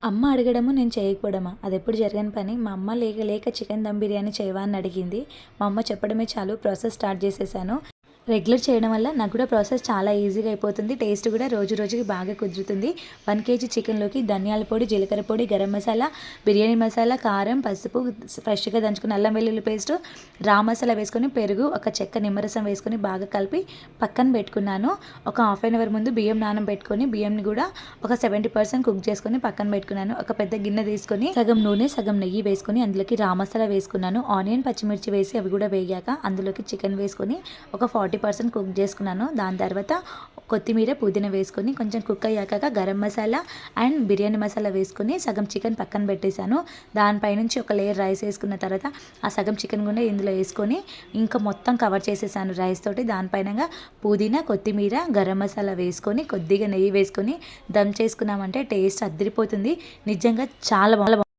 అమ్మ అడగడము నేను చేయకపోవడమా? అదెప్పుడు జరగని పని. మా అమ్మ లేక లేక చికెన్ దమ్ బిర్యానీ చేయవా అని అడిగింది. మా అమ్మ చెప్పడమే చాలు ప్రాసెస్ స్టార్ట్ చేసేసాను. రెగ్యులర్ చేయడం వల్ల నాకు కూడా ప్రాసెస్ చాలా ఈజీగా అయిపోతుంది. టేస్ట్ కూడా రోజు రోజుకి బాగా కుదురుతుంది. 1 కేజీ చికెన్లోకి ధనియాల పొడి, జీలకర్ర పొడి, గరం మసాలా, బిర్యానీ మసాలా, కారం, పసుపు, ఫ్రెష్గా దంచుకున్న అల్లం వెల్లుల్లి పేస్టు, రా మసాలా వేసుకొని పెరుగు, ఒక చెక్క నిమ్మరసం వేసుకొని బాగా కలిపి పక్కన పెట్టుకున్నాను. ఒక హాఫ్ అన్ అవర్ ముందు బియ్యం నానబెట్టుకొని బియ్యంని కూడా ఒక 70% కుక్ చేసుకొని పక్కన పెట్టుకున్నాను. ఒక పెద్ద గిన్నె తీసుకొని సగం నూనె సగం నెయ్యి వేసుకొని అందులోకి రా మసాలా వేసుకున్నాను. ఆనియన్ పచ్చిమిర్చి వేసి అవి కూడా వేగాక అందులోకి చికెన్ వేసుకొని ఒక 40% కుక్ చేసుకున్నాను. దాని తర్వాత కొత్తిమీర, పుదీనా వేసుకొని కొంచెం కుక్ అయ్యాక గరం మసాలా అండ్ బిర్యానీ మసాలా వేసుకొని సగం చికెన్ పక్కన పెట్టేశాను. దానిపై నుంచి ఒక లేయర్ రైస్ వేసుకున్న తర్వాత ఆ సగం చికెన్ కూడా ఇందులో వేసుకొని ఇంకా మొత్తం కవర్ చేసేసాను రైస్ తోటి. దానిపైన పుదీనా, కొత్తిమీర, గరం మసాలా వేసుకొని కొద్దిగా నెయ్యి వేసుకొని దమ్ చేసుకున్నామంటే టేస్ట్ అదిరిపోతుంది. నిజంగా చాలా